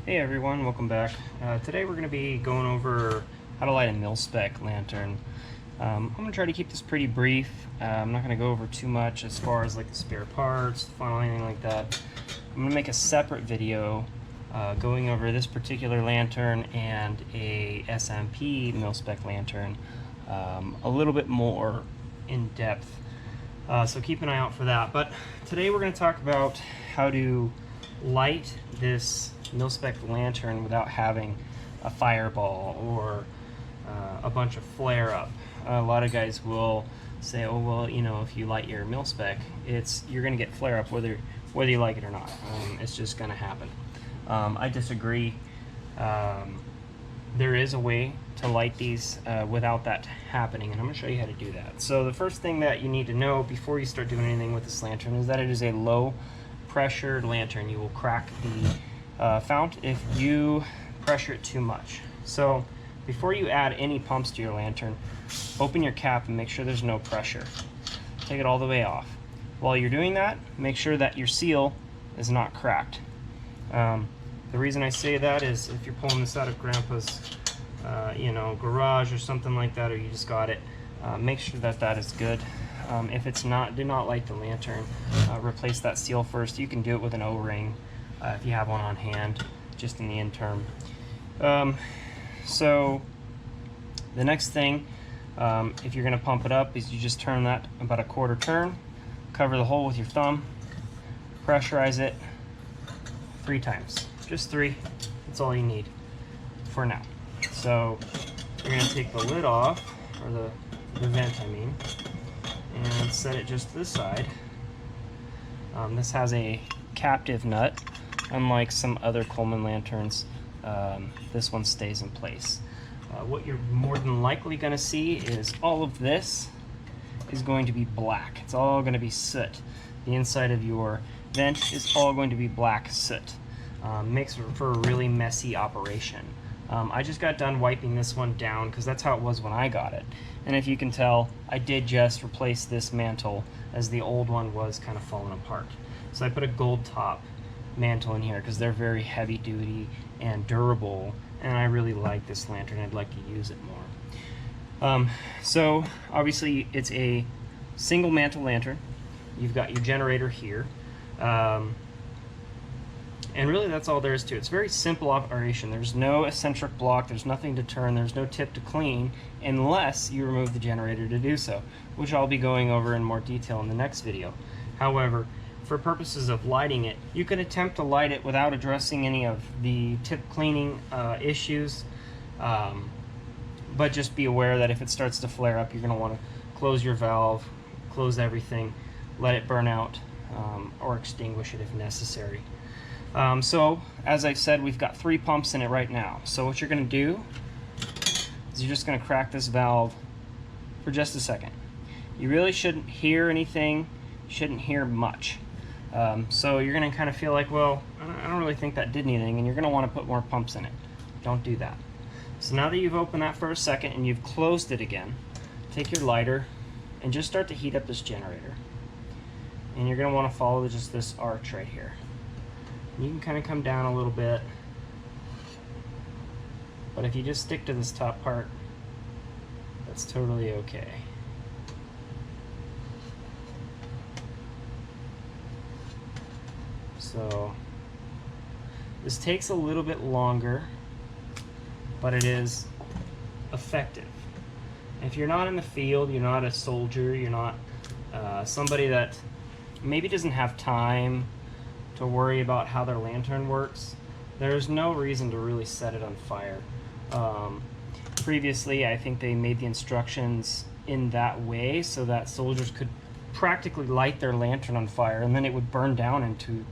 Hey everyone, welcome back. Today we're going to be going over how to light a mil-spec lantern. I'm going to try to keep this pretty brief. I'm not going to go over too much as far as like the spare parts, the funnel, anything like that. I'm going to make a separate video going over this particular lantern and a SMP mil-spec lantern a little bit more in depth. So keep an eye out for that. But today we're going to talk about how to light this mil-spec lantern without having a fireball or a bunch of flare-up. A lot of guys will say, oh well, you know, if you light your mil-spec, you're going to get flare-up whether you like it or not. It's just going to happen. I disagree. There is a way to light these without that happening, and I'm going to show you how to do that. So the first thing that you need to know before you start doing anything with this lantern is that it is a low pressure lantern. You will crack the fount if you pressure it too much. So before you add any pumps to your lantern, open your cap and make sure there's no pressure. Take it all the way off. While you're doing that, make sure that your seal is not cracked. The reason I say that is if you're pulling this out of Grandpa's garage or something like that, or you just got it, make sure that that is good. If it's not, do not light the lantern. Replace that seal first. You can do it with an O-ring if you have one on hand, just in the interim. So the next thing, if you're going to pump it up, is you just turn that about a quarter turn, cover the hole with your thumb, pressurize it 3 times. Just 3. That's all you need for now. So you're going to take the lid off, or the vent I mean, and set it just to the side. This has a captive nut. Unlike some other Coleman lanterns, this one stays in place. What you're more than likely going to see is all of this is going to be black. It's all going to be soot. The inside of your vent is all going to be black soot. Makes for a really messy operation. I just got done wiping this one down because that's how it was when I got it. And if you can tell, I did just replace this mantle as the old one was kind of falling apart. So I put a gold top mantle in here because they're very heavy duty and durable, and I really like this lantern. I'd like to use it more. So obviously it's a single mantle lantern. You've got your generator here. And really that's all there is to it. It's a very simple operation. There's no eccentric block, there's nothing to turn, there's no tip to clean unless you remove the generator to do so, which I'll be going over in more detail in the next video. However, for purposes of lighting it, you can attempt to light it without addressing any of the tip cleaning issues, but just be aware that if it starts to flare up, you're going to want to close your valve, close everything, let it burn out, or extinguish it if necessary. So as I said, we've got 3 pumps in it right now. So what you're going to do is you're just going to crack this valve for just a second. You really shouldn't hear anything, you shouldn't hear much. So you're going to kind of feel like, well, I don't really think that did anything, and you're going to want to put more pumps in it. Don't do that. So now that you've opened that for a second and you've closed it again, take your lighter and just start to heat up this generator. And you're going to want to follow just this arch right here. You can kind of come down a little bit, but if you just stick to this top part, that's totally okay. So this takes a little bit longer, but it is effective. If you're not in the field, you're not a soldier, you're not somebody that maybe doesn't have time to worry about how their lantern works, there's no reason to really set it on fire. Previously, I think they made the instructions in that way so that soldiers could practically light their lantern on fire, and then it would burn down into,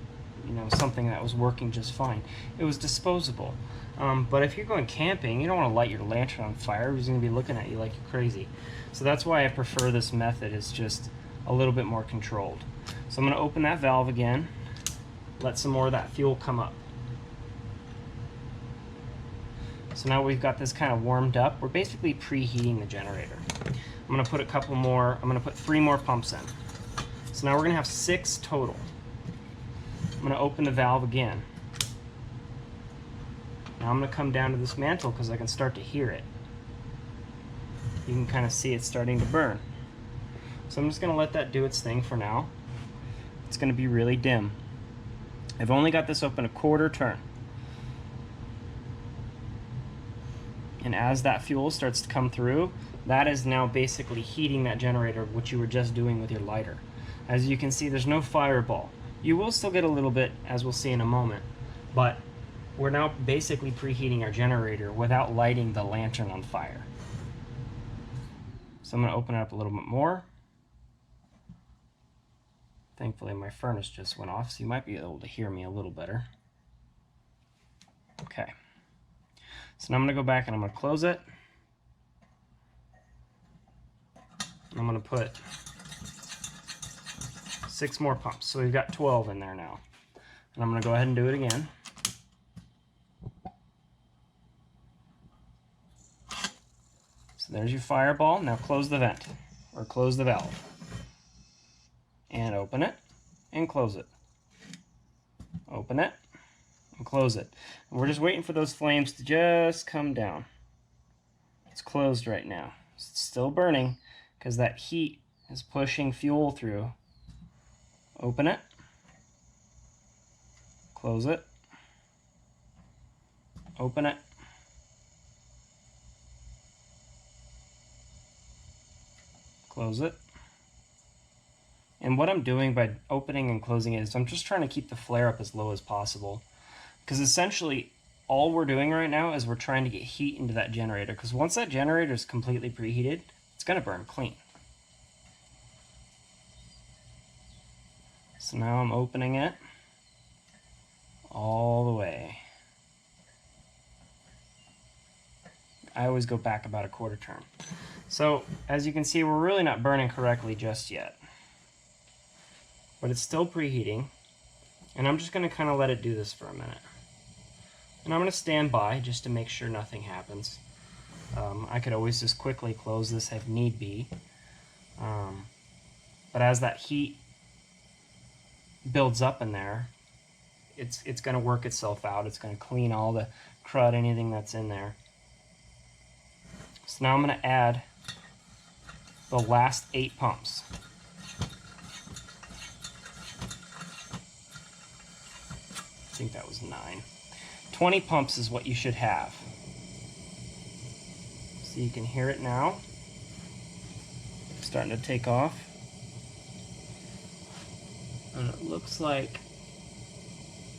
you know, something that was working just fine. It was disposable. But if you're going camping, you don't want to light your lantern on fire. Who's going to be looking at you like you're crazy? So that's why I prefer this method. It's just a little bit more controlled. So I'm going to open that valve again. Let some more of that fuel come up. So now we've got this kind of warmed up. We're basically preheating the generator. I'm going to put I'm going to put 3 more pumps in. So now we're going to have 6 total. I'm going to open the valve again. Now I'm going to come down to this mantle because I can start to hear it. You can kind of see it starting to burn. So I'm just going to let that do its thing for now. It's going to be really dim. I've only got this open a quarter turn. And as that fuel starts to come through, that is now basically heating that generator, which you were just doing with your lighter. As you can see, there's no fireball. You will still get a little bit, as we'll see in a moment, but we're now basically preheating our generator without lighting the lantern on fire. So I'm going to open it up a little bit more. Thankfully, my furnace just went off, so you might be able to hear me a little better. Okay. So now I'm going to go back and I'm going to close it. I'm going to put 6 more pumps. So we've got 12 in there now. And I'm going to go ahead and do it again. So there's your fireball. Now close the vent, or close the valve. And open it, and close it. Open it, and close it. And we're just waiting for those flames to just come down. It's closed right now. It's still burning because that heat is pushing fuel through. Open it, close it, open it, close it. And what I'm doing by opening and closing it is I'm just trying to keep the flare up as low as possible. Because essentially, all we're doing right now is we're trying to get heat into that generator. Because once that generator is completely preheated, it's going to burn clean. So now I'm opening it all the way. I always go back about a quarter turn. So as you can see, we're really not burning correctly just yet. But it's still preheating, and I'm just going to kind of let it do this for a minute. And I'm going to stand by just to make sure nothing happens. I could always just quickly close this if need be. But as that heat builds up in there, it's going to work itself out. It's going to clean all the crud, anything that's in there. So now I'm going to add the last 8 pumps. I think that was 9. 20 pumps is what you should have. So you can hear it now. It's starting to take off. And it looks like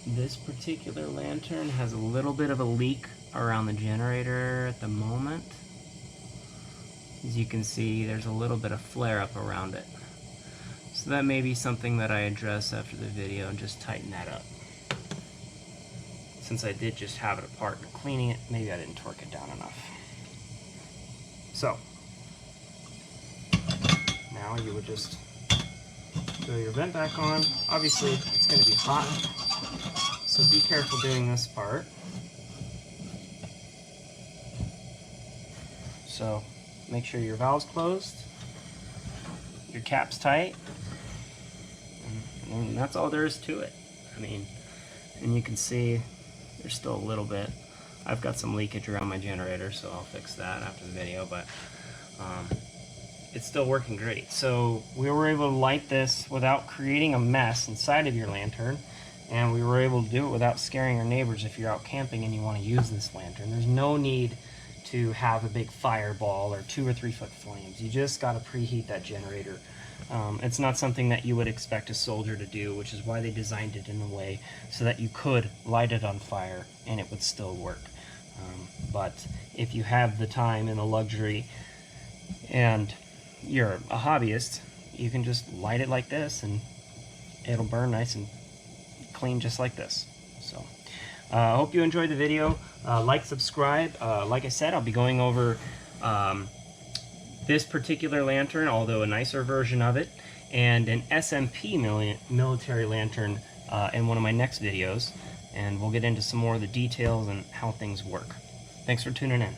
this particular lantern has a little bit of a leak around the generator at the moment. As you can see, there's a little bit of flare up around it. So that may be something that I address after the video and just tighten that up. Since I did just have it apart and cleaning it, maybe I didn't torque it down enough. So, now you would just throw your vent back on. Obviously, it's going to be hot, so be careful doing this part. So, make sure your valve's closed, your cap's tight, and that's all there is to it. I mean, and you can see there's still a little bit. I've got some leakage around my generator, so I'll fix that after the video, but it's still working great. So we were able to light this without creating a mess inside of your lantern, and we were able to do it without scaring your neighbors if you're out camping and you want to use this lantern. There's no need to have a big fireball or 2 or 3 foot flames. You just got to preheat that generator. It's not something that you would expect a soldier to do, which is why they designed it in a way so that you could light it on fire and it would still work. But if you have the time and the luxury and you're a hobbyist, you can just light it like this and it'll burn nice and clean just like this. So I hope you enjoyed the video. Like, subscribe. Like I said, I'll be going over this particular lantern, although a nicer version of it, and an SMP military lantern in one of my next videos, and we'll get into some more of the details and how things work. Thanks for tuning in.